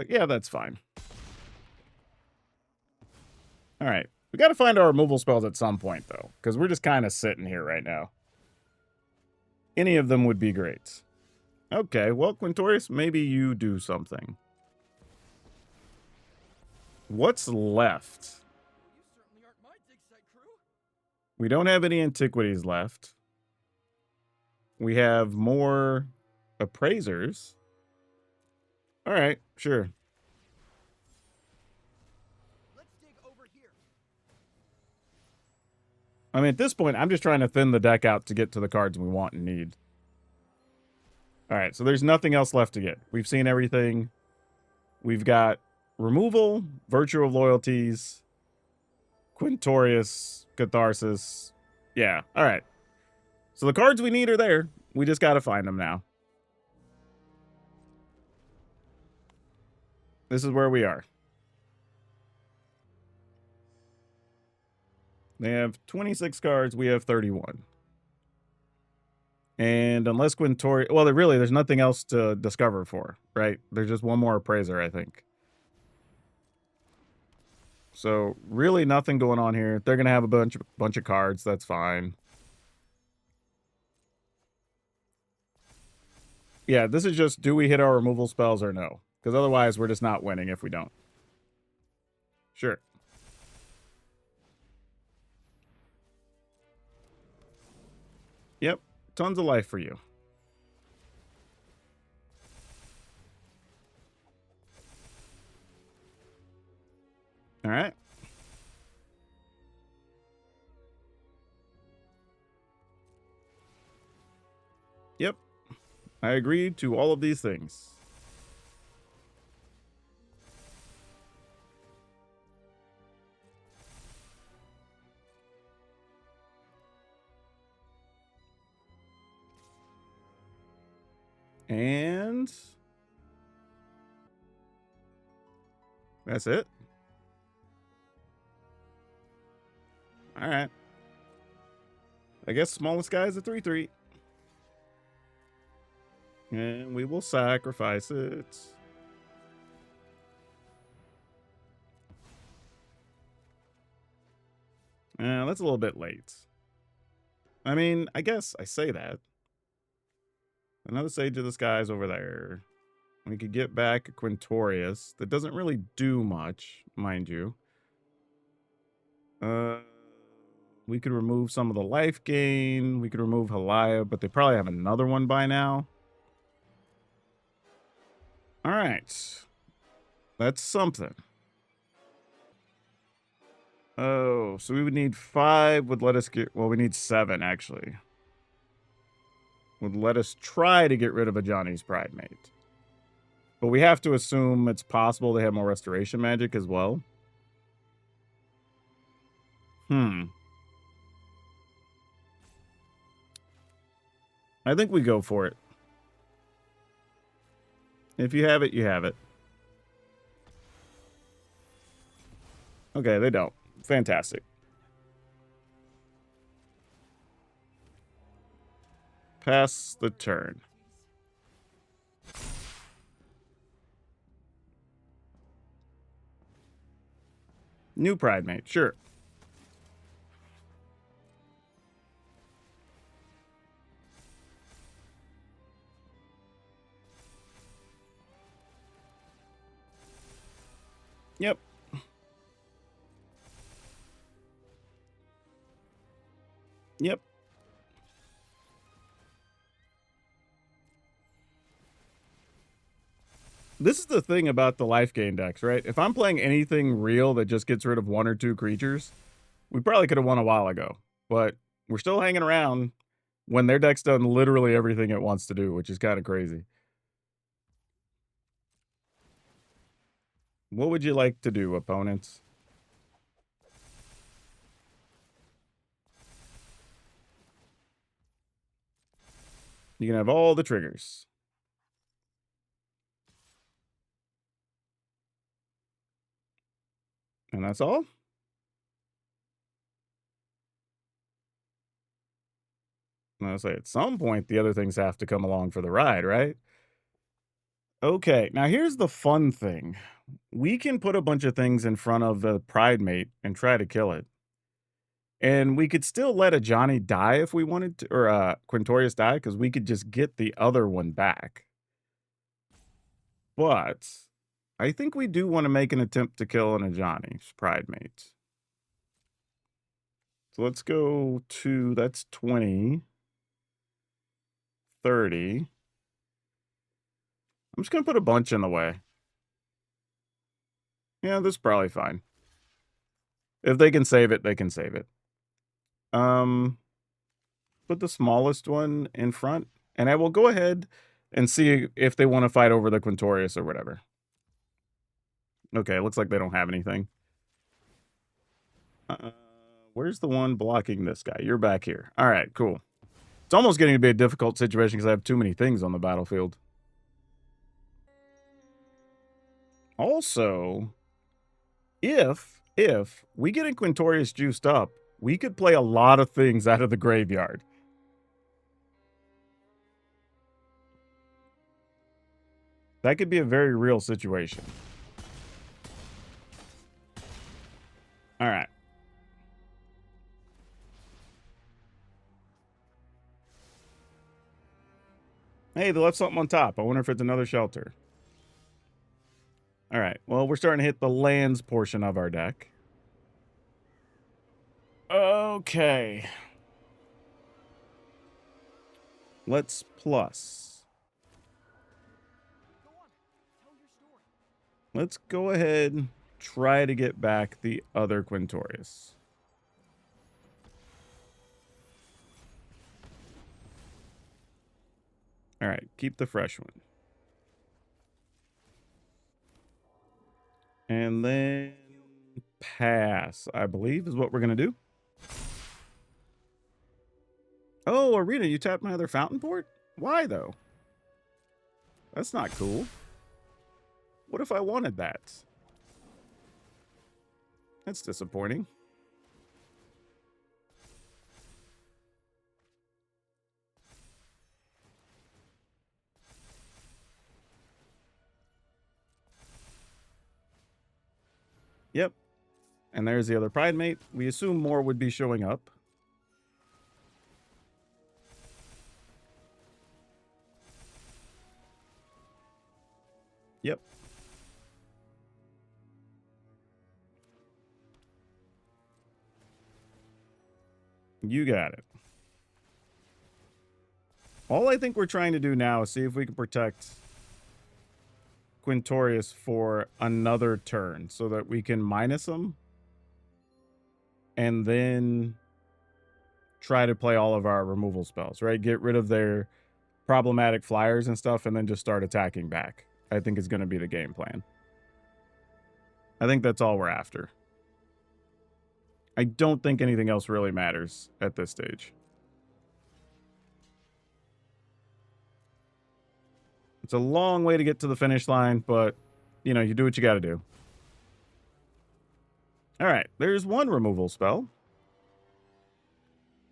Yeah, that's fine. All right. We got to find our removal spells at some point, though, because we're just kind of sitting here right now. Any of them would be great. Okay, well, Quintorius, maybe you do something. What's left? We don't have any antiquities left. We have more appraisers. All right, sure. Let's dig over here. I mean, at this point, I'm just trying to thin the deck out to get to the cards we want and need. All right, so there's nothing else left to get. We've seen everything. We've got removal, Virtue of Loyalties, Quintorius, Catharsis. Yeah, all right. So the cards we need are there. We just got to find them now. This is where we are. They have 26 cards. We have 31. And unless Quintorius... Well, there's nothing else to discover for, right? There's just one more appraiser, I think. So really nothing going on here. They're going to have a bunch of cards. That's fine. Yeah, this is just, do we hit our removal spells or no? Because otherwise, we're just not winning if we don't. Sure. Yep. Tons of life for you. All right. Yep. I agree to all of these things. And that's it. All right. I guess smallest guy is a 3/3. And we will sacrifice it. That's a little bit late. I mean, I guess I say that. Another Sage of the Skies over there. We could get back a Quintorius. That doesn't really do much, mind you. We could remove some of the life gain. We could remove Halaya, but they probably have another one by now. All right. That's something. Oh, so we would need 5, would let us get... Well, we need 7, actually. Would let us try to get rid of a Johnny's Pridemate. But we have to assume it's possible they have more restoration magic as well. I think we go for it. If you have it, you have it. Okay, they don't. Fantastic. Pass the turn. New Pridemate, sure. Yep. Yep. This is the thing about the life gain decks, right? If I'm playing anything real that just gets rid of 1 or 2 creatures, we probably could have won a while ago. But we're still hanging around when their deck's done literally everything it wants to do, which is kind of crazy. What would you like to do, opponents? You can have all the triggers. And that's all? I was say, at some point, the other things have to come along for the ride, right? Okay, now here's the fun thing. We can put a bunch of things in front of the Pride Mate and try to kill it. And we could still let a Johnny die if we wanted to, or Quintorius die, because we could just get the other one back. But I think we do want to make an attempt to kill an Ajani's Pride Mate. So let's go to, that's 20, 30. I'm just going to put a bunch in the way. Yeah, this is probably fine. If they can save it, they can save it. Put the smallest one in front, and I will go ahead and see if they want to fight over the Quintorius or whatever. Okay, looks like they don't have anything. Where's the one blocking this guy? You're back here. All right, cool. It's almost getting to be a difficult situation because I have too many things on the battlefield. Also, if we get a Quintorius juiced up, we could play a lot of things out of the graveyard. That could be a very real situation. All right. Hey, they left something on top. I wonder if it's another shelter. All right. Well, we're starting to hit the lands portion of our deck. Okay. Let's plus. Let's go ahead and try to get back the other Quintorius. All right, keep the fresh one. And then pass, I believe, is what we're going to do. Oh, Arena, you tapped my other fountain port? Why, though? That's not cool. What if I wanted that? That's disappointing. Yep. And there's the other Pride Mate. We assume more would be showing up. Yep. You got it. All I think we're trying to do now is see if we can protect Quintorius for another turn so that we can minus them and then try to play all of our removal spells, right? Get rid of their problematic flyers and stuff and then just start attacking back. I think is going to be the game plan. I think that's all we're after. I don't think anything else really matters at this stage. It's a long way to get to the finish line, but, you know, you do what you got to do. All right, there's one removal spell.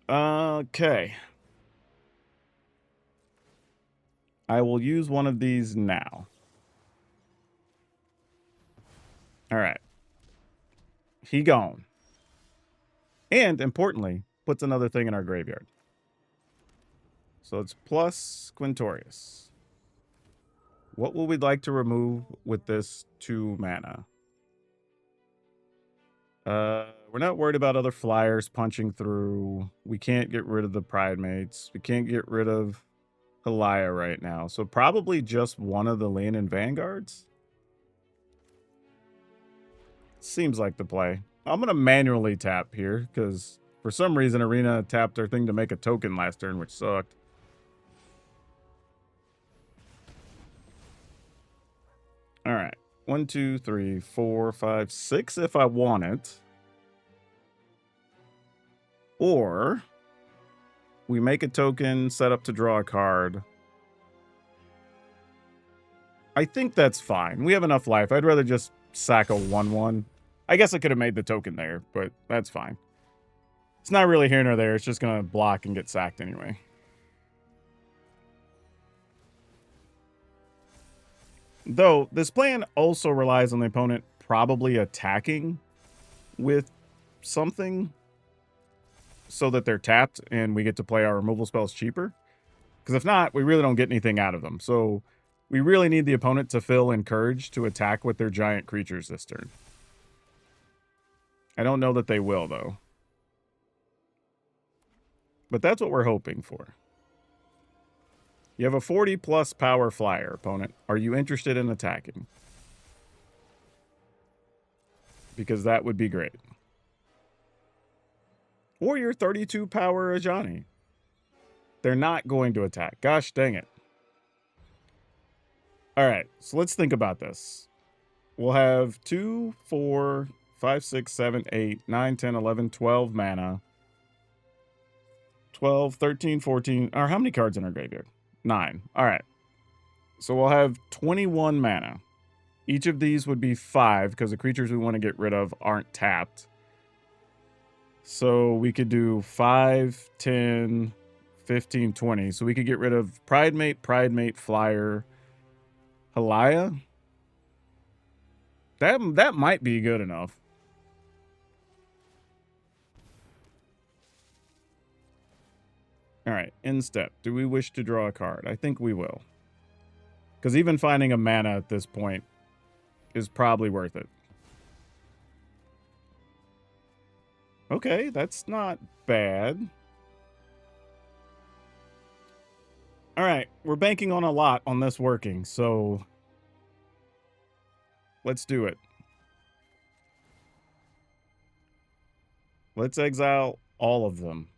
Okay. I will use one of these now. All right. He gone. And, importantly, puts another thing in our graveyard. So it's plus Quintorius. What will we like to remove with this 2 mana? We're not worried about other flyers punching through. We can't get rid of the Pride Mates. We can't get rid of Halaya right now. So probably just one of the Leonin Vanguards. Seems like the play. I'm going to manually tap here because for some reason Arena tapped their thing to make a token last turn, which sucked. All right. 1, 2, 3, 4, 5, 6 if I want it. Or we make a token, set up to draw a card. I think that's fine. We have enough life. I'd rather just sack a 1/1. I guess I could have made the token there, but that's fine. It's not really here nor there. It's just going to block and get sacked anyway. Though, this plan also relies on the opponent probably attacking with something so that they're tapped and we get to play our removal spells cheaper. Because if not, we really don't get anything out of them. So we really need the opponent to feel encouraged to attack with their giant creatures this turn. I don't know that they will, though. But that's what we're hoping for. You have a 40+ power flyer, opponent. Are you interested in attacking? Because that would be great. Or your 32 power Ajani. They're not going to attack. Gosh dang it. All right, so let's think about this. We'll have 2, 4, 5, 6, 7, 8, 9, 10, 11, 12 mana. 12, 13, 14. Or how many cards in our graveyard? 9. All right. So we'll have 21 mana. Each of these would be 5 because the creatures we want to get rid of aren't tapped. So we could do 5, 10, 15, 20. So we could get rid of Pridemate, Flyer, Halaya. That might be good enough. All right, end step. Do we wish to draw a card? I think we will. Because even finding a mana at this point is probably worth it. Okay, that's not bad. All right, we're banking on a lot on this working, so let's do it. Let's exile all of them.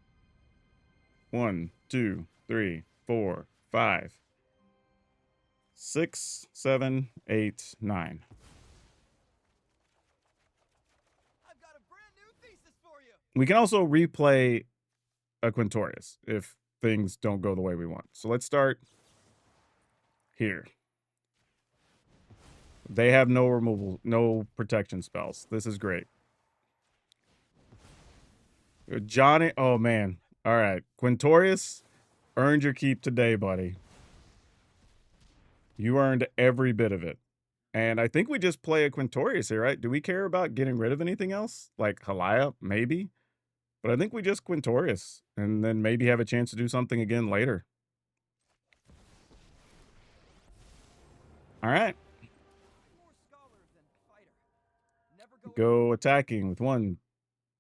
1, 2, 3, 4, 5, 6, 7, 8, 9. I've got a brand new thesis for you. We can also replay a Quintorius if things don't go the way we want. So let's start here. They have no removal, no protection spells. This is great. Johnny, oh man. All right, Quintorius, earned your keep today, buddy. You earned every bit of it. And I think we just play a Quintorius here, right? Do we care about getting rid of anything else? Like Halaya, maybe? But I think we just Quintorius, and then maybe have a chance to do something again later. All right. Go attacking with 1,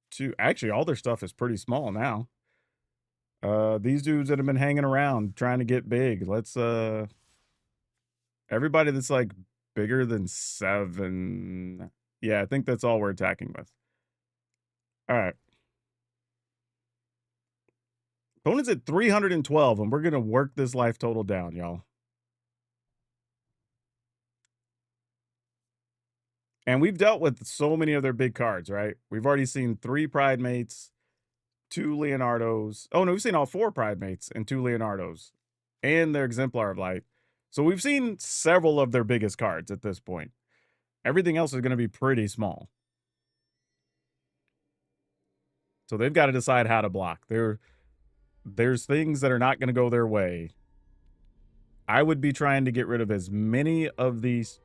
2. Actually, all their stuff is pretty small now. These dudes that have been hanging around trying to get big. Let's everybody that's like bigger than 7. Yeah, I think that's all we're attacking with. All right. Opponent's at 312, and we're gonna work this life total down, y'all. And we've dealt with so many of their big cards, right? We've already seen 3 Pridemates, 2 Leonardos. Oh, no, we've seen all 4 Pridemates and 2 Leonardos. And their Exemplar of Light. So we've seen several of their biggest cards at this point. Everything else is going to be pretty small. So they've got to decide how to block. There's things that are not going to go their way. I would be trying to get rid of as many of these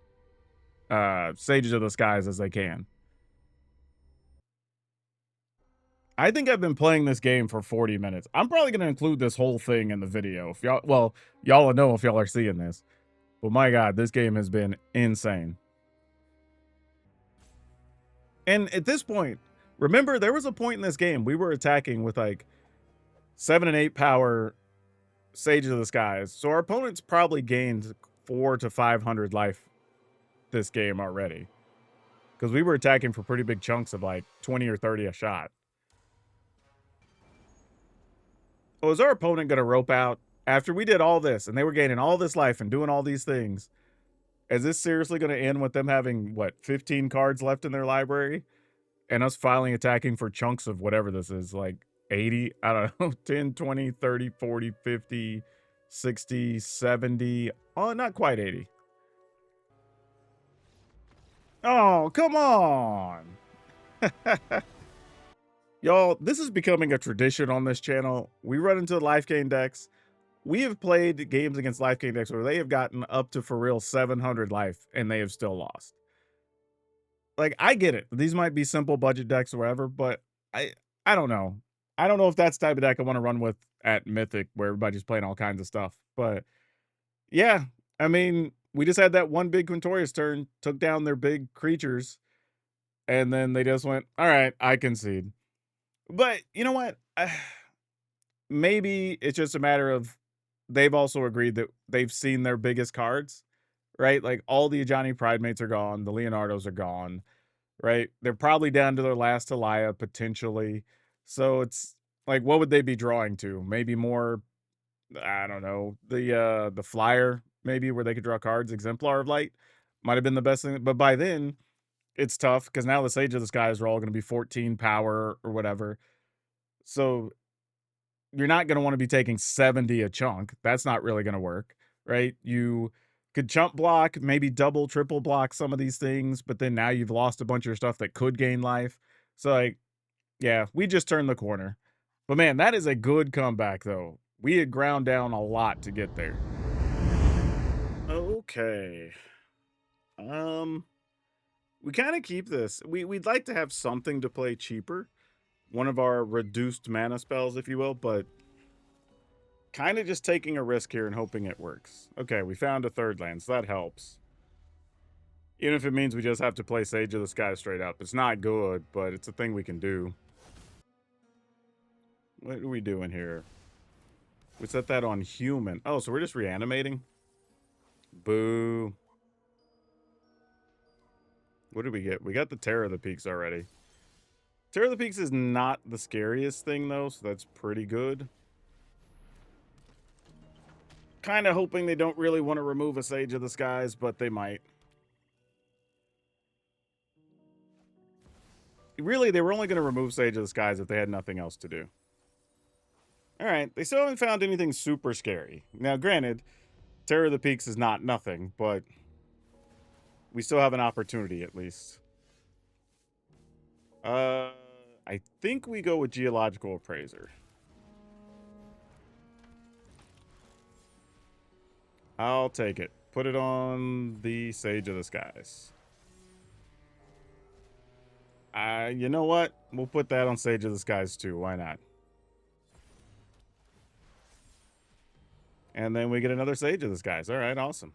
Sages of the Skies as I can. I think I've been playing this game for 40 minutes. I'm probably going to include this whole thing in the video. If y'all, well, y'all will know if y'all are seeing this. But my God, this game has been insane. And at this point, remember, there was a point in this game we were attacking with like 7 and 8 power Sages of the Skies. So our opponents probably gained 400 to 500 life this game already. Because we were attacking for pretty big chunks of like 20 or 30 a shot. Oh, is our opponent going to rope out after we did all this and they were gaining all this life and doing all these things? Is this seriously going to end with them having, what, 15 cards left in their library? And us finally attacking for chunks of whatever this is, like 80, I don't know, 10, 20, 30, 40, 50, 60, 70. Oh, not quite 80. Oh, come on. Y'all, this is becoming a tradition on this channel. We run into life gain decks. We have played games against life gain decks where they have gotten up to, for real, 700 life, and they have still lost. Like, I get it. These might be simple budget decks or whatever, but I I don't know. I don't know if that's the type of deck I want to run with at Mythic where everybody's playing all kinds of stuff. But yeah, I mean, we just had that one big Quintorius turn, took down their big creatures, and then they just went, all right, I concede. But you know what? Maybe it's just a matter of they've also agreed that they've seen their biggest cards, right? Like all the Ajani Pridemates are gone, the Leonardos are gone, right? They're probably down to their last Elia potentially. So it's like, what would they be drawing to? Maybe more, I don't know, the flyer, maybe where they could draw cards. Exemplar of Light might have been the best thing. But by then, it's tough because now the Sage of the Skies are all going to be 14 power or whatever. So you're not going to want to be taking 70 a chunk. That's not really going to work, right? You could chump block, maybe double, triple block some of these things, but then now you've lost a bunch of your stuff that could gain life. So, like, yeah, we just turned the corner. But man, that is a good comeback, though. We had ground down a lot to get there. Okay. We kind of keep this. We'd like to have something to play cheaper. One of our reduced mana spells, if you will, but kind of just taking a risk here and hoping it works. Okay, we found a third land, so that helps. Even if it means we just have to play Sage of the Sky straight up. It's not good, but it's a thing we can do. What are we doing here? We set that on human. Oh, so we're just reanimating? Boo. What did we get? We got the Terror of the Peaks already. Terror of the Peaks is not the scariest thing, though, so that's pretty good. Kind of hoping they don't really want to remove a Sage of the Skies, but they might. Really, they were only going to remove Sage of the Skies if they had nothing else to do. All right, they still haven't found anything super scary. Now, granted, Terror of the Peaks is not nothing, but we still have an opportunity at least. I think we go with Geological Appraiser. I'll take it. Put it on the Sage of the Skies. You know what? We'll put that on Sage of the Skies too. Why not? And then we get another Sage of the Skies. All right, awesome.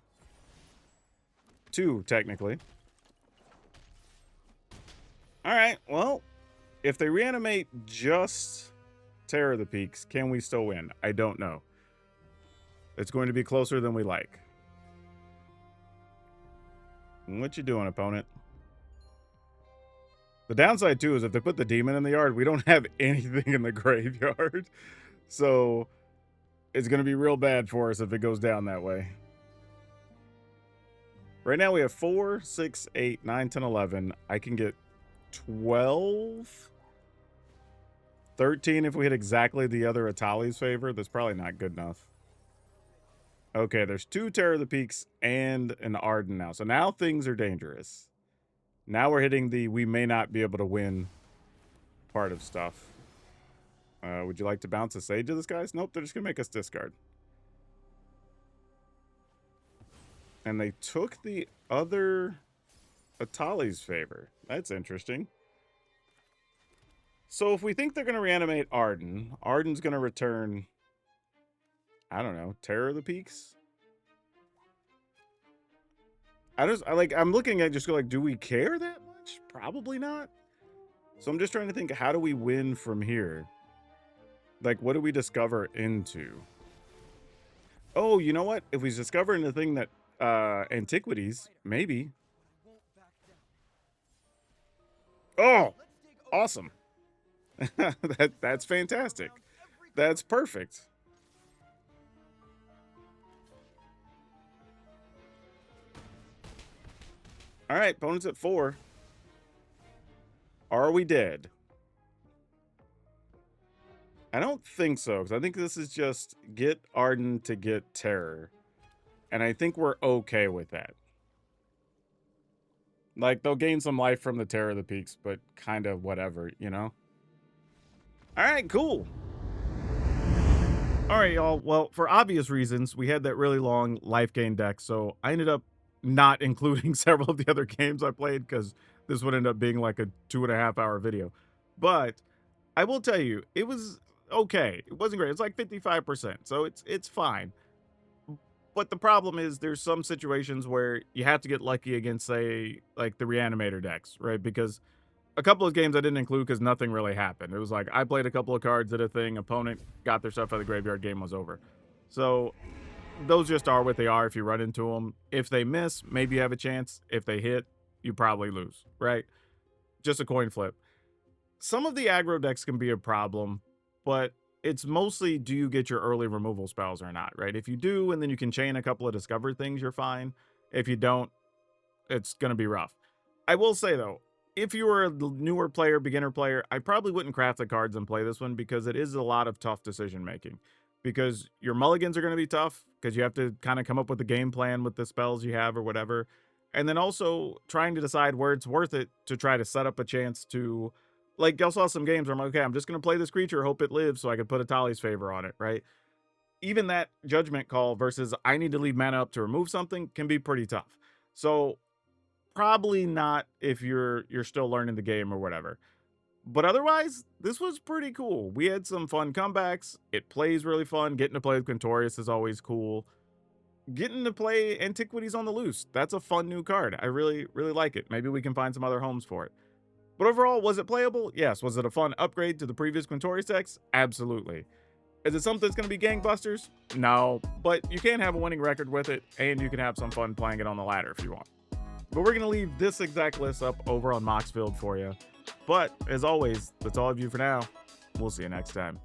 2, technically. All right, well, if they reanimate just Terror of the Peaks, can we still win? I don't know. It's going to be closer than we like. What you doing, opponent? The downside, too, is if they put the demon in the yard, we don't have anything in the graveyard. So it's going to be real bad for us if it goes down that way. Right now we have 4, 6, 8, 9, 10, 11. I can get 12, 13 if we hit exactly the other Atali's favor. That's probably not good enough. Okay, there's 2 Terror of the Peaks and an Arden now. So now things are dangerous. Now we're hitting the we may not be able to win part of stuff. Would you like to bounce a Sage of the Skies? Nope, they're just going to make us discard. And they took the other Atali's favor. That's interesting. So if we think they're going to reanimate Arden, Arden's going to return, I don't know, Terror of the Peaks? I'm looking at just go like, do we care that much? Probably not. So I'm just trying to think, how do we win from here? Like, what do we discover into? Oh, you know what? If we discover into the thing that antiquities, maybe. Oh, awesome. That's fantastic. That's perfect. All right, opponent's at 4. Are we dead? I don't think so, because I think this is just get Arden to get Terror. And I think we're okay with that. Like, they'll gain some life from the Terror of the Peaks, but kind of whatever, you know? All right, cool. All right, y'all. Well, for obvious reasons, we had that really long life gain deck, so I ended up not including several of the other games I played because this would end up being like a 2.5-hour video. But I will tell you, it was okay. It wasn't great. It's like 55%, so it's fine. But the problem is there's some situations where you have to get lucky against, say, like the Reanimator decks, right? Because a couple of games I didn't include because nothing really happened. It was like I played a couple of cards, did a thing, opponent got their stuff out of the graveyard, game was over. So those just are what they are if you run into them. If they miss, maybe you have a chance. If they hit, you probably lose, right? Just a coin flip. Some of the aggro decks can be a problem, but it's mostly do you get your early removal spells or not, right? If you do, and then you can chain a couple of discovered things, you're fine. If you don't, it's going to be rough. I will say, though, if you were a newer player, beginner player, I probably wouldn't craft the cards and play this one because it is a lot of tough decision making. Because your mulligans are going to be tough because you have to kind of come up with a game plan with the spells you have or whatever. And then also trying to decide where it's worth it to try to set up a chance to, like, I saw some games where I'm like, okay, I'm just going to play this creature, hope it lives so I can put a Tali's Favor on it, right? Even that judgment call versus I need to leave mana up to remove something can be pretty tough. So probably not if you're still learning the game or whatever. But otherwise, this was pretty cool. We had some fun comebacks. It plays really fun. Getting to play with Quintorius is always cool. Getting to play Antiquities on the Loose, that's a fun new card. I really, really like it. Maybe we can find some other homes for it. But overall, was it playable? Yes. Was it a fun upgrade to the previous Quintorius decks? Absolutely. Is it something that's going to be gangbusters? No. But you can have a winning record with it, and you can have some fun playing it on the ladder if you want. But we're going to leave this exact list up over on Moxfield for you. But, as always, that's all of you for now. We'll see you next time.